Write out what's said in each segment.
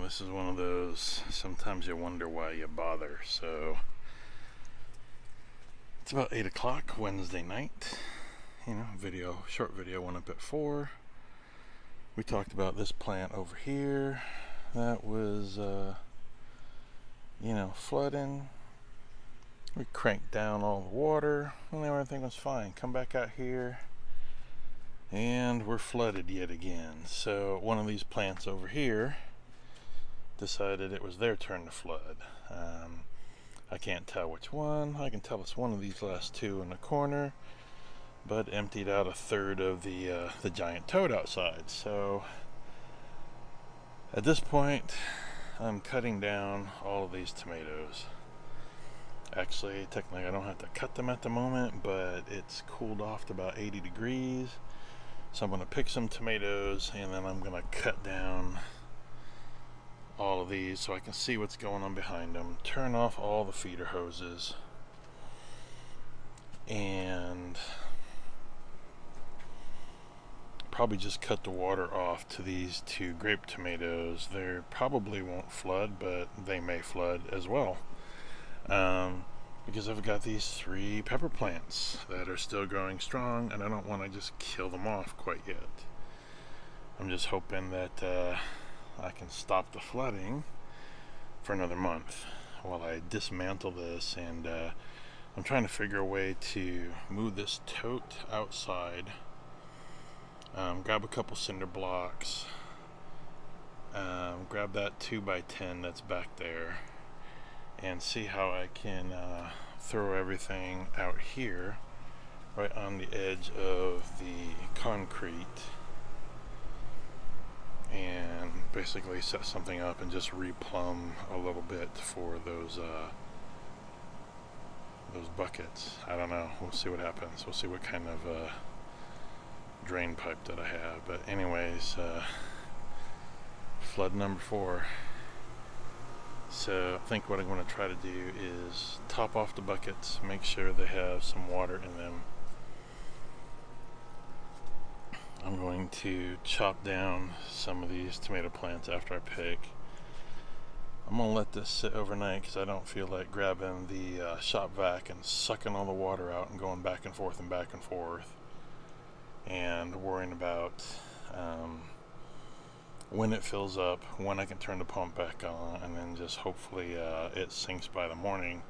This is one of those, sometimes you wonder why you bother. So it's about 8 o'clock Wednesday night. Short video went up at 4. We talked about this plant over here that was flooding. We cranked down all the water and everything was fine. Come back out here and we're flooded yet again. So one of these plants over here decided it was their turn to flood. I can't tell which one. I can tell it's one of these last two in the corner, but emptied out a third of the giant toad outside. So at this point, I'm cutting down all of these tomatoes. Actually, technically I don't have to cut them at the moment, but it's cooled off to about 80 degrees. So I'm going to pick some tomatoes and then I'm going to cut down all of these so I can see what's going on behind them. Turn off all the feeder hoses and probably just cut the water off to these two grape tomatoes. They probably won't flood, but they may flood as well. Because I've got these 3 pepper plants that are still growing strong and I don't want to just kill them off quite yet. I'm just hoping that I can stop the flooding for another month while I dismantle this, and I'm trying to figure a way to move this tote outside, grab a couple cinder blocks, grab that 2x10 that's back there, and see how I can throw everything out here right on the edge of the concrete and basically set something up and just replumb a little bit for those buckets. I don't know, we'll see what happens. We'll see what kind of drain pipe that I have. But anyways, flood number 4. So I think what I'm going to try to do is top off the buckets, make sure they have some water in them. I'm going to chop down some of these tomato plants after I pick. I'm going to let this sit overnight because I don't feel like grabbing the shop vac and sucking all the water out and going back and forth and worrying about when it fills up, when I can turn the pump back on, and then just hopefully it sinks by the morning,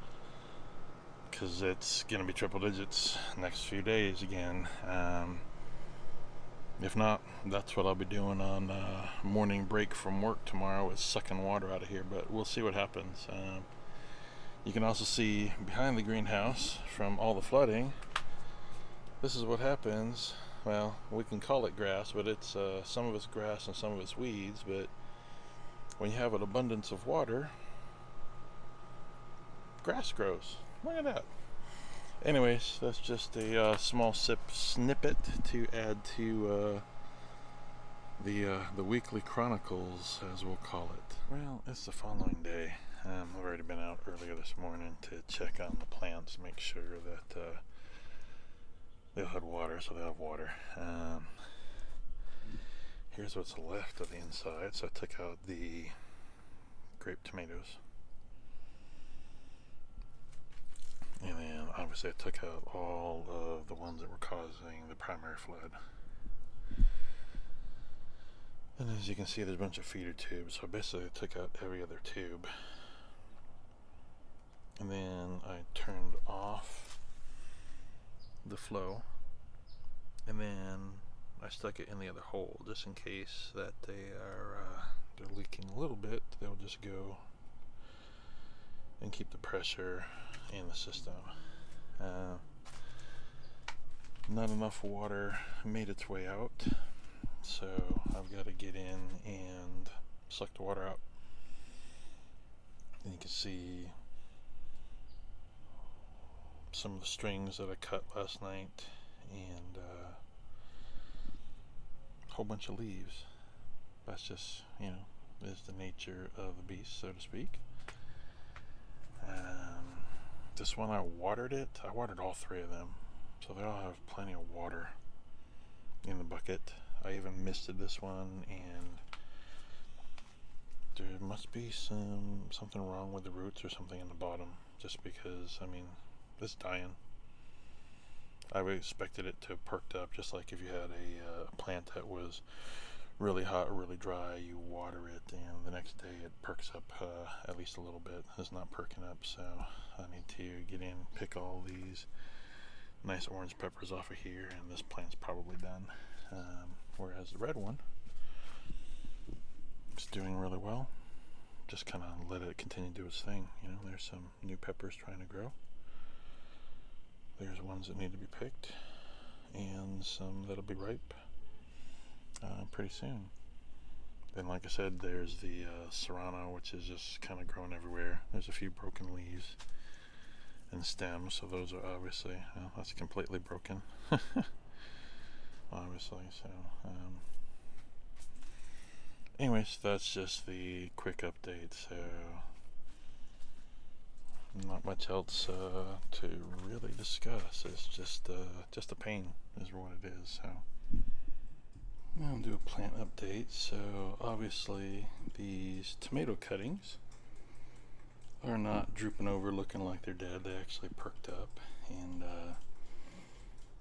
because it's going to be triple digits next few days again. If not, that's what I'll be doing on morning break from work tomorrow, is sucking water out of here, but we'll see what happens. You can also see behind the greenhouse from all the flooding, this is what happens. Well, we can call it grass, but it's some of it's grass and some of it's weeds. But when you have an abundance of water, grass grows. Look at that. Anyways, that's just a small snippet to add to the weekly chronicles, as we'll call it. Well, it's the following day. I've already been out earlier this morning to check on the plants, make sure that they'll have water, so they'll have water. Here's what's left of the inside. So I took out the grape tomatoes. And then obviously I took out all of the ones that were causing the primary flood. And as you can see, there's a bunch of feeder tubes. So basically I took out every other tube. And then I turned off the flow, and then I stuck it in the other hole just in case that they're leaking a little bit. They'll just go and keep the pressure in the system. Not enough water made its way out, so I've got to get in and suck the water out. And you can see some of the strings that I cut last night, and a whole bunch of leaves. That's just, is the nature of the beast, so to speak. This one, I watered all 3 of them, so they all have plenty of water in the bucket. I even misted this one, and there must be something wrong with the roots or something in the bottom, just because, I mean, it's dying. I would expected it to have perked up, just like if you had a plant that was really hot or really dry, you water it and the next day it perks up at least a little bit. It's not perking up, so I need to get in, pick all these nice orange peppers off of here, and this plant's probably done. Whereas the red one is doing really well. Just kind of let it continue to do its thing. You know, there's some new peppers trying to grow. There's ones that need to be picked, and some that'll be ripe pretty soon. Then, like I said, there's the serrano, which is just kind of growing everywhere. There's a few broken leaves and stems, so those are obviously, that's completely broken. Obviously, so anyways, that's just the quick update. So not much else to really discuss. It's just a pain is what it is. So I'll do a plant update. So obviously these tomato cuttings are not drooping over looking like they're dead. They actually perked up, and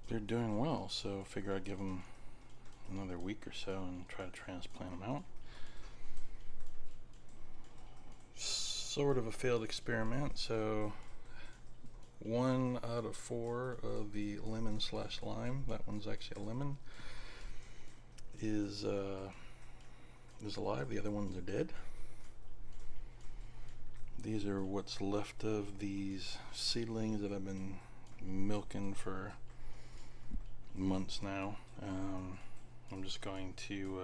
they're doing well. So figure I'd give them another week or so and try to transplant them out. Sort of a failed experiment. So 1 out of 4 of the lemon / lime, that one's actually a lemon, is alive. The other ones are dead. These are what's left of these seedlings that I've been milking for months now. I'm just going to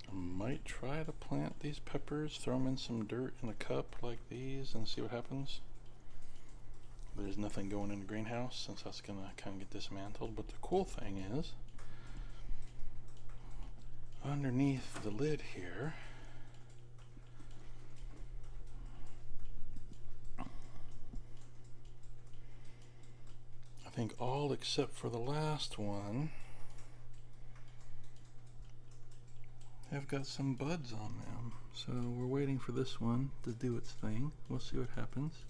I might try to plant these peppers, throw them in some dirt in a cup like these, and see what happens. There's nothing going in the greenhouse since that's gonna kind of get dismantled. But the cool thing is, underneath the lid here, I think all except for the last one have got some buds on them. So we're waiting for this one to do its thing. We'll see what happens.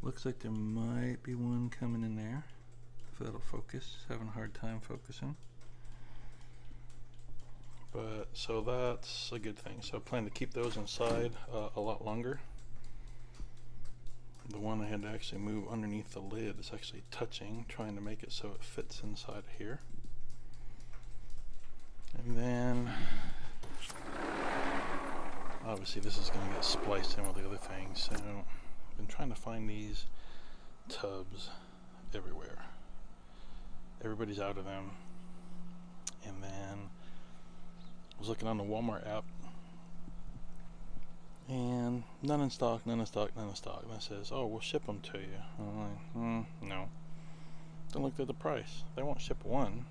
Looks like there might be one coming in there, if that'll focus. Having a hard time focusing. But so that's a good thing. So I plan to keep those inside a lot longer. The one I had to actually move underneath the lid is actually touching, trying to make it so it fits inside here. And then obviously this is going to get spliced in with the other things. So I've been trying to find these tubs everywhere. Everybody's out of them. And then I was looking on the Walmart app, and none in stock, none in stock, none in stock. And it says, oh, we'll ship them to you. I'm like, no. Then looked at the price. They won't ship one,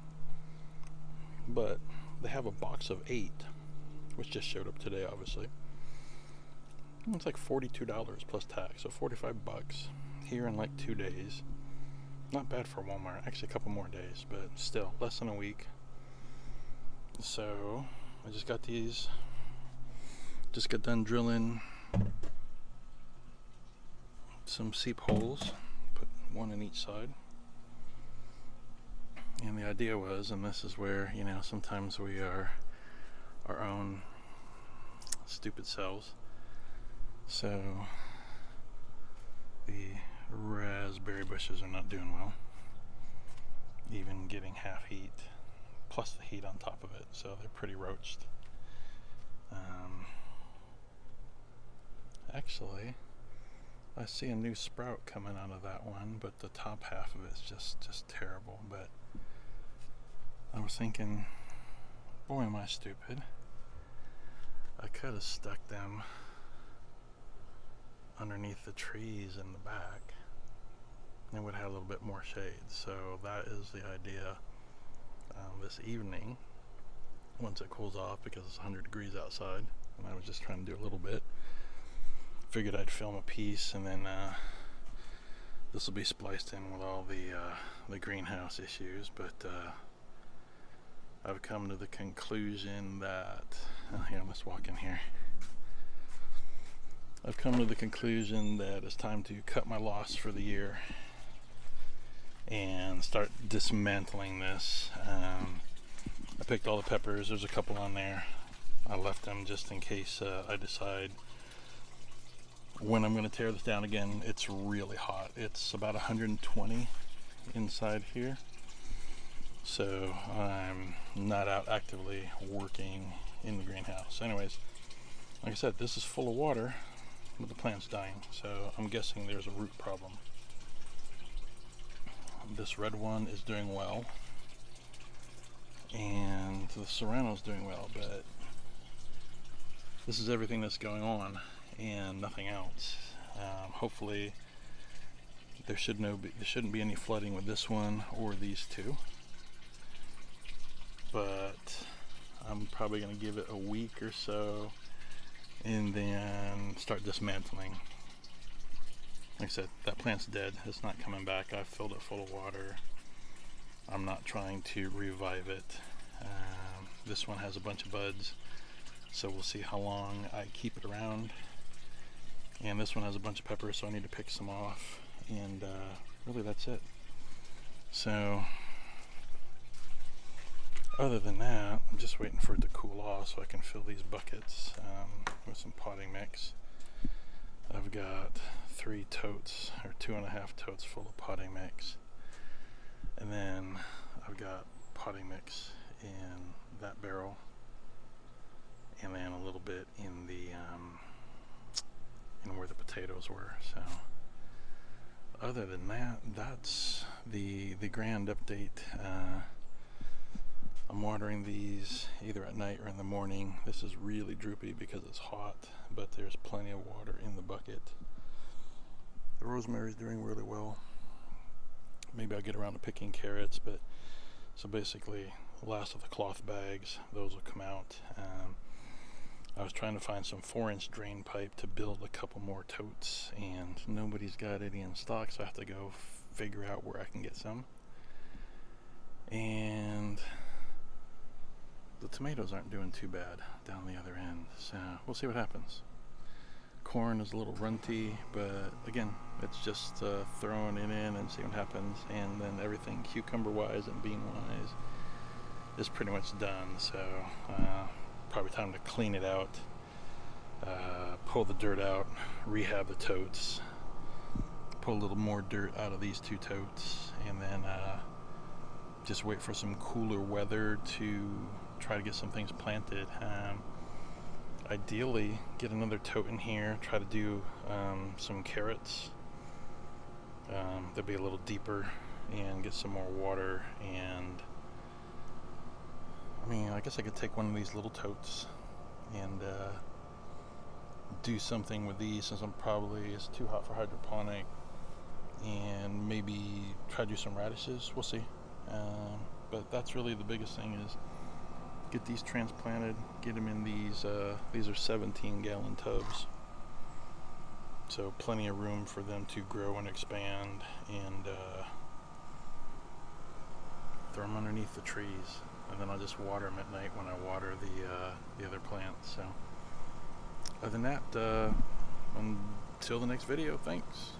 but they have a box of 8, which just showed up today, obviously. It's like $42 plus tax, so $45 here in like 2 days. Not bad for Walmart. Actually, a couple more days, but still less than a week. So I just got these. Just got done drilling some seep holes, put one in each side. And the idea was, and this is where, you know, sometimes we are our own stupid selves. So the raspberry bushes are not doing well, even getting half heat plus the heat on top of it, so they're pretty roached. Actually, I see a new sprout coming out of that one, but the top half of it's just terrible. But I was thinking, boy, am I stupid. I could have stuck them underneath the trees in the back, and would have a little bit more shade. So that is the idea this evening, once it cools off, because it's 100 degrees outside, and I was just trying to do a little bit. Figured I'd film a piece, and then this will be spliced in with all the greenhouse issues. But I've come to the conclusion that, here, let's walk in here. I've come to the conclusion that it's time to cut my loss for the year and start dismantling this. I picked all the peppers. There's a couple on there. I left them just in case I decide when I'm going to tear this down again. It's really hot. It's about 120 inside here. So I'm not out actively working in the greenhouse. Anyways, like I said, this is full of water, but the plant's dying. So I'm guessing there's a root problem. This red one is doing well, and the serrano's doing well, but this is everything that's going on and nothing else. Hopefully there shouldn't be any flooding with this one or these two, but I'm probably going to give it a week or so and then start dismantling. Like I said, that plant's dead. It's not coming back. I've filled it full of water. I'm not trying to revive it. This one has a bunch of buds, so we'll see how long I keep it around. And this one has a bunch of peppers, so I need to pick some off. And really, that's it. So other than that, I'm just waiting for it to cool off so I can fill these buckets with some potting mix. I've got 3 totes, or 2.5 totes full of potting mix. And then I've got potting mix in that barrel, and then a little bit in the in where the potatoes were. So other than that, that's the grand update. I'm watering these either at night or in the morning. This is really droopy because it's hot, but there's plenty of water in the bucket. The rosemary's doing really well. Maybe I'll get around to picking carrots, but so basically the last of the cloth bags, those will come out. I was trying to find some 4-inch drain pipe to build a couple more totes, and nobody's got any in stock, so I have to go figure out where I can get some. And the tomatoes aren't doing too bad down the other end, so we'll see what happens. Corn is a little runty, but again, it's just throwing it in and see what happens. And then everything cucumber wise and bean wise is pretty much done, so probably time to clean it out, pull the dirt out, rehab the totes, pull a little more dirt out of these 2 totes, and then just wait for some cooler weather to try to get some things planted. Ideally get another tote in here, try to do some carrots. They'll be a little deeper, and get some more water. And I mean, I guess I could take one of these little totes and do something with these, since it's too hot for hydroponic, and maybe try to do some radishes. We'll see. But that's really the biggest thing, is get these transplanted, get them in these are 17-gallon tubs, so plenty of room for them to grow and expand, and throw them underneath the trees, and then I'll just water them at night when I water the other plants. So other than that, until the next video, thanks.